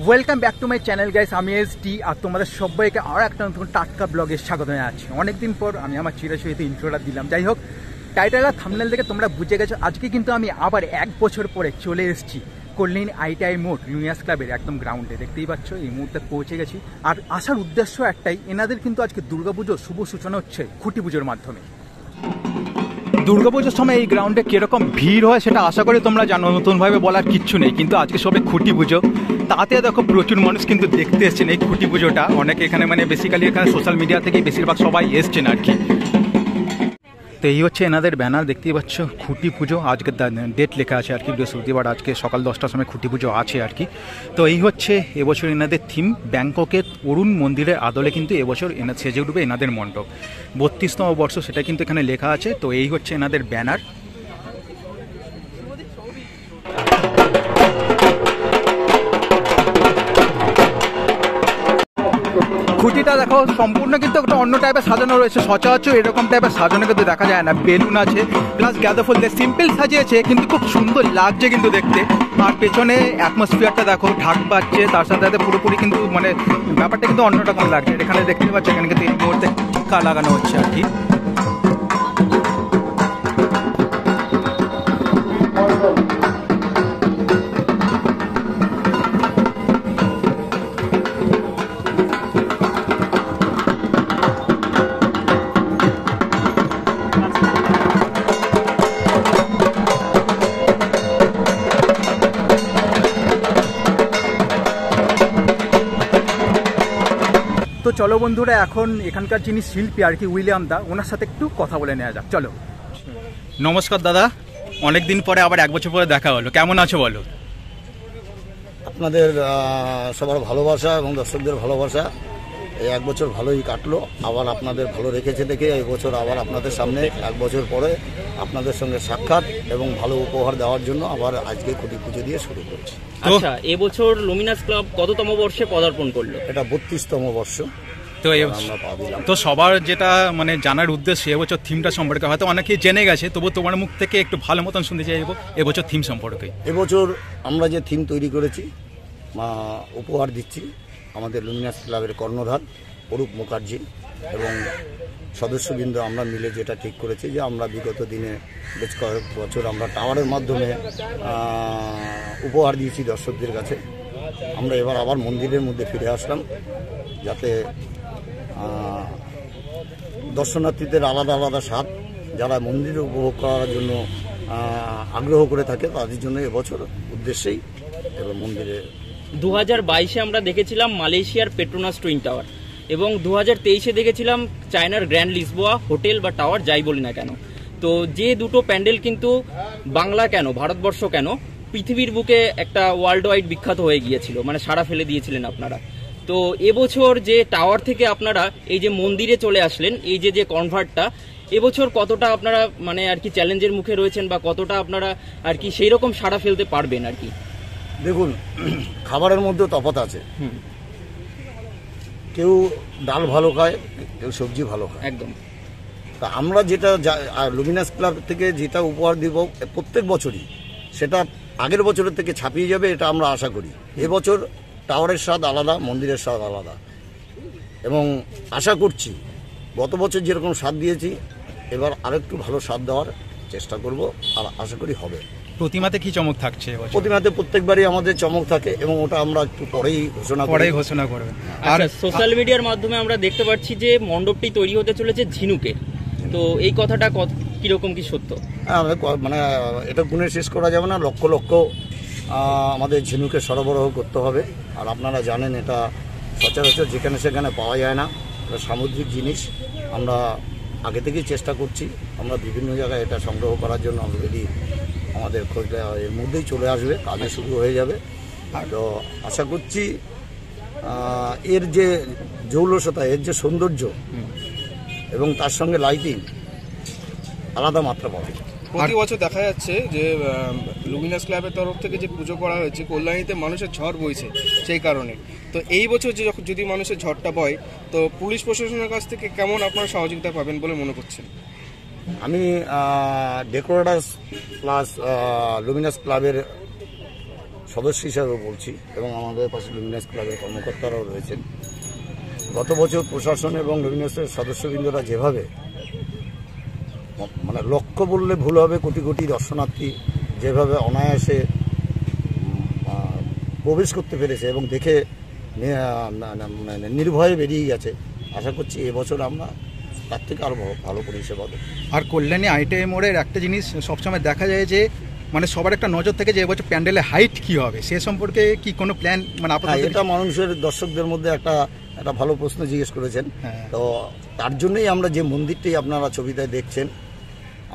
Welcome back to my channel guys, আমি ST আর তোমাদের সবাইকে আরও একটা নতুন টাটকা ব্লগে স্বাগত জানাচ্ছি। অনেকদিন পর আমি আমার চিরাচরিত ইন্ট্রোটা দিলাম। যাই হোক, টাইটেল আর থাম্বনেল দেখে তোমরা বুঝে গেছো আজকে কিন্তু আমি আবার 1 বছর পরে চলে এসেছি কল্যাণ আইটিআই মোড় লুমিনাস ক্লাবের একদম গ্রাউন্ডে। দেখতেই পাচ্ছ এই মুহূর্তে পৌঁছে গেছি। আর আসার উদ্দেশ্য একটাই, এনাদের কিন্তু আজকে দুর্গাপুজোর শুভ সূচনা হচ্ছে খুঁটি পুজোর মাধ্যমে। দুর্গাপুজোর সময় এই গ্রাউন্ডে কীরকম ভিড় হয় সেটা আশা করি তোমরা জানো, নতুনভাবে বলার কিচ্ছু নেই। কিন্তু আজকে সবে খুঁটি পুজো, তাতে দেখো প্রচুর মানুষ কিন্তু দেখতে এসছেন এই খুঁটি পুজোটা। অনেকে এখানে বেসিক্যালি এখানে সোশ্যাল মিডিয়া থেকে বেশিরভাগ সবাই এসছেন আর কি। তো এই হচ্ছে এনাদের ব্যানার, দেখতেই পাচ্ছ খুঁটি পুজো। আজকে ডেট লেখা আছে আর কি, বৃহস্পতিবার আজকে সকাল 10টার সময় খুঁটি পুজো আছে আর কি। তো এই হচ্ছে এবছর এনাদের থিম। ব্যাংককের অরুণ মন্দিরের আদলে কিন্তু এবছর সেজে উঠবে এনাদের মণ্ডপ। 32তম বর্ষ সেটা কিন্তু এখানে লেখা আছে। তো এই হচ্ছে এনাদের ব্যানার। খুঁটিটা দেখো সম্পূর্ণ কিন্তু একটা অন্য টাইপের সাজানো রয়েছে। সচরাচর এরকম টাইপের সাজানো কিন্তু দেখা যায় না। বেলুন আছে প্লাস গাঁদা ফুল দিয়ে সিম্পল সাজিয়েছে, কিন্তু খুব সুন্দর লাগছে কিন্তু দেখতে। আর পেছনে অ্যাটমসফিয়ারটা দেখো, ঢাক পাচ্ছে, তার সাথে সাথে পুরোপুরি কিন্তু ব্যাপারটা কিন্তু অন্যরকম লাগছে। এখানে দেখতে পাচ্ছ এখানে কিন্তু এই মুহূর্তে টিকা লাগানো হচ্ছে আর কি। তো চলো বন্ধুরা, এখন এখানকার যিনি শিল্পী আর কি উইলিয়াম দা, ওনার সাথে একটু কথা বলে নেওয়া যাক। চলো। নমস্কার দাদা, অনেকদিন পরে আবার 1 বছর পরে দেখা হলো, কেমন আছো বলো? আপনাদের সবার ভালোবাসা এবং দর্শকদের ভালোবাসা এই 1 বছর ভালোই কাটলো। আবার আপনাদের ভালো রেখেছে দেখে এই বছর আবার আপনাদের সামনে 1 বছর পরে আপনাদের সঙ্গে সাক্ষাৎ এবং ভালো উপহার দেওয়ার জন্য আবার আজকে খুঁটি পুজো দিয়ে শুরু করছি। আচ্ছা, এবছর লুমিনাস ক্লাব কততম বর্ষে পদার্পণ করলো? এটা 32তম বর্ষ। তো সবার যেটা জানার উদ্দেশ্য এবছর থিমটা সম্পর্কে হয়তো অনেকেই জেনে গেছে, তবু তোমার মুখ থেকে একটু ভালো মতন শুনতে চাইবো এবছর থিম সম্পর্কে। এবছর আমরা যে থিম তৈরি করেছি, উপহার দিচ্ছি আমাদের লুমিনাস ক্লাবের কর্ণধার অরূপ মুখার্জি এবং সদস্যবৃন্দ আমরা মিলে যেটা ঠিক করেছি যে আমরা বিগত দিনে বেশ কয়েক বছর আমরা টাওয়ারের মাধ্যমে উপহার দিয়েছি দর্শকদের কাছে। আমরা এবার আবার মন্দিরের মধ্যে ফিরে আসলাম, যাতে দর্শনার্থীদের আলাদা আলাদা স্বাদ যারা মন্দিরে উপভোগ করার জন্য আগ্রহ করে থাকে তাদের জন্য এবছর উদ্দেশ্যেই এবার মন্দিরে 2022-এ আমরা দেখেছিলাম মালয়েশিয়ার পেট্রোনাস টুইন টাওয়ার এবং 2023-এ দেখেছিলাম চায়নার গ্র্যান্ড লিসবোয়া হোটেল বা টাওয়ার, যাই বলি না কেন। তো যে দুটো প্যান্ডেল কিন্তু বাংলা কেন, ভারতবর্ষ কেন, পৃথিবীর বুকে একটা ওয়ার্ল্ড ওয়াইড বিখ্যাত হয়ে গিয়েছিল, সাড়া ফেলে দিয়েছিলেন আপনারা। তো এবছর যে টাওয়ার থেকে আপনারা এই যে মন্দিরে চলে আসলেন, এই যে কনভার্টটা, এবছর কতটা আপনারা আর কি চ্যালেঞ্জের মুখে রয়েছেন বা কতটা আপনারা আর কি সেই রকম সাড়া ফেলতে পারবেন আর কি? দেখুন, খাবারের মধ্যেও তফাৎ আছে। কেউ ডাল ভালো খায়, কেউ সবজি ভালো খায়, একদম। তা আমরা যেটা লুমিনাস ক্লাব থেকে যেটা উপহার দিব প্রত্যেক বছরই, সেটা আগের বছরের থেকে ছাপিয়ে যাবে, এটা আমরা আশা করি। এবছর টাওয়ারের স্বাদ আলাদা, মন্দিরের স্বাদ আলাদা, এবং আশা করছি গত বছর যেরকম স্বাদ দিয়েছি এবার আরেকটু ভালো স্বাদ দেওয়ার চেষ্টা করব, আর আশা করি হবে। প্রতিমাতে কি চমক থাকছে? প্রতিমাতে প্রত্যেকবারই আমাদের চমক থাকে এবং ওটা আমরা একটু পরেই ঘোষণা করবেন। আর সোশ্যাল মিডিয়ার মাধ্যমে আমরা দেখতে পাচ্ছি যে মণ্ডপটি তৈরি হতে চলেছে ঝিনুকে। তো এই কথাটা কিরকম কি সত্য? এটা গুণে শেষ করা যাবে না। লক্ষ লক্ষ আমাদের ঝিনুকে সরবরাহ করতে হবে। আর আপনারা জানেন এটা সচরাচর যেখানে সেখানে পাওয়া যায় না, এটা সামুদ্রিক জিনিস। আমরা আগে থেকেই চেষ্টা করছি, আমরা বিভিন্ন জায়গায় এটা সংগ্রহ করার জন্য অলরেডি আমাদের খোঁজটা এর মধ্যেই চলে আসবে, কাজে শুরু হয়ে যাবে। তো আশা করছি এর যে জৌলসতা, এর যে সৌন্দর্য এবং তার সঙ্গে লাইটিং আলাদা মাত্রা পাবে। প্রতি বছর দেখা যাচ্ছে যে লুমিনাস ক্লাবের তরফ থেকে যে পুজো করা হয়েছে, কল্যাণীতে মানুষের ঝড় বইছে সেই কারণে। তো এই বছর যদি মানুষের ঝড়টা বয়, তো পুলিশ প্রশাসনের কাছ থেকে কেমন আপনারা সহযোগিতা পাবেন বলে মনে করছেন? আমি ডেকোরেটার্স প্লাস লুমিনাস ক্লাবের সদস্য হিসাবে বলছি, এবং আমাদের পাশে লুমিনাস ক্লাবের কর্মকর্তারাও রয়েছেন। গত বছর প্রশাসন এবং লুমিনাসের সদস্যবৃন্দরা যেভাবে, মানে লক্ষ্য বললে ভুল হবে, কোটি কোটি দর্শনার্থী যেভাবে অনায়াসে প্রবেশ করতে পেরেছে এবং দেখে নির্ভয়ে বেরিয়ে গেছে, আশা করছি এবছর আমরা তার থেকে আরও ভালো পরিষেবা দেবো। আর কল্যাণী আইটিআই মোড়ের একটা জিনিস সবসময় দেখা যায় যে মানে সবার একটা নজর থেকে যে এবছর প্যান্ডেলের হাইট কি হবে, সে সম্পর্কে কি কোনো প্ল্যান মানে আপনার? এটা মানুষের দর্শকদের মধ্যে একটা ভালো প্রশ্ন জিজ্ঞেস করেছেন। হ্যাঁ। তো তার জন্যই আমরা যে মন্দিরটি আপনারা ছবিতে দেখছেন,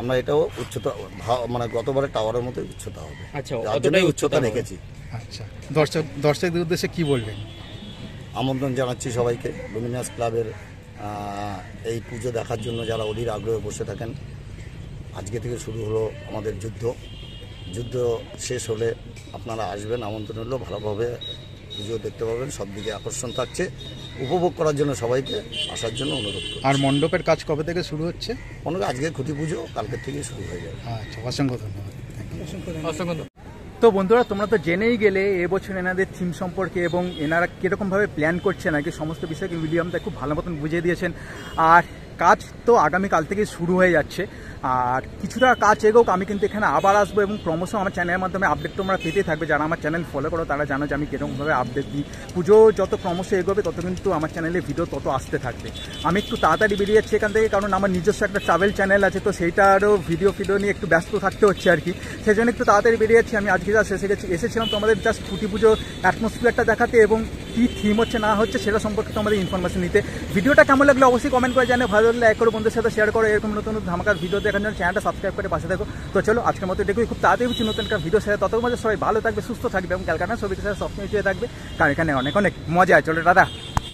আমরা এটাও উচ্চতা মানে গতবারের টাওয়ারের মতো উচ্চতা হবে। আচ্ছা, তার অতটাই জন্যই উচ্চতা উচ্চতা হবে। রেখেছি। আচ্ছা, দর্শকদের উদ্দেশ্যে কি বলবেন? আমন্ত্রণ জানাচ্ছি সবাইকে লুমিনাস ক্লাবের এই পুজো দেখার জন্য, যারা অধীর আগ্রহে বসে থাকেন। আজকে থেকে শুরু হলো আমাদের যুদ্ধ শেষ হলে আপনারা আসবেন, আমন্ত্রণ হলো, ভালোভাবে পুজো দেখতে পাবেন, সব দিকে আকর্ষণ থাকছে, উপভোগ করার জন্য সবাইকে আসার জন্য অনুরোধ করছি। আর মণ্ডপের কাজ কবে থেকে শুরু হচ্ছে? আজকে খুঁটি পুজো, কালকের থেকে শুরু হয়ে যাবে। আচ্ছা, অসংখ্য ধন্যবাদ। তো বন্ধুরা, তোমরা তো জেনেই গেলে এবছর এনাদের থিম সম্পর্কে এবং এনারা কীরকমভাবে প্ল্যান করছেন আর কি, সমস্ত বিষয়কে উইলিয়ামদা খুব ভালো মতন বুঝিয়ে দিয়েছেন। আর কাজ তো আগামীকাল থেকে শুরু হয়ে যাচ্ছে, আর কিছুটা কাজ এগোক, আমি কিন্তু এখানে আবার আসবো এবং ক্রমশ আমার চ্যানেলের মাধ্যমে আপডেট তোমরা পেতে থাকবে। যারা আমার চ্যানেল ফলো করো তারা জানো যে আমি কীরকমভাবে আপডেট দিই। পুজো যত ক্রমশ এগোবে তত কিন্তু আমার চ্যানেলে ভিডিও তত আসতে থাকবে। আমি একটু তাড়াতাড়ি বেরিয়ে যাচ্ছি এখান থেকে, কারণ আমার নিজস্ব একটা ট্রাভেল চ্যানেল আছে, তো সেইটারও ভিডিও নিয়ে একটু ব্যস্ত থাকতে হচ্ছে আর কি, সেই জন্য একটু তাড়াতাড়ি বেরিয়ে যাচ্ছি। আমি আজকে জাস্ট এসেছিলাম তোমাদের জাস্ট খুঁটি পুজো অ্যাটমসফিয়ারটা দেখাতে এবং কী থিম হচ্ছে না হচ্ছে সেটা সম্পর্কে তোমাদের ইনফরমেশন নিতে। ভিডিওটা কেমন লাগলো অবশ্যই কমেন্ট করে জানিয়ে, ভালো লাগলে লাইক করো, বন্ধুদের সাথে শেয়ার করো। এরকম নতুন ধামাকার ভিডিও দেখার জন্য চ্যানেলটা সাবস্ক্রাইব করে পাশে থাকো। তো চলো আজকের মতো দেখো, খুব তাড়াতাড়ি হচ্ছে নতুন একটা ভিডিও সাথে। ততক্ষণ মধ্যে সবাই ভালো থাকবে, সুস্থ থাকবে এবং ক্যালকাটা সবাই সাথে সবসময় থাকবে, কারণ এখানে অনেক অনেক মজা। চলো দাদা।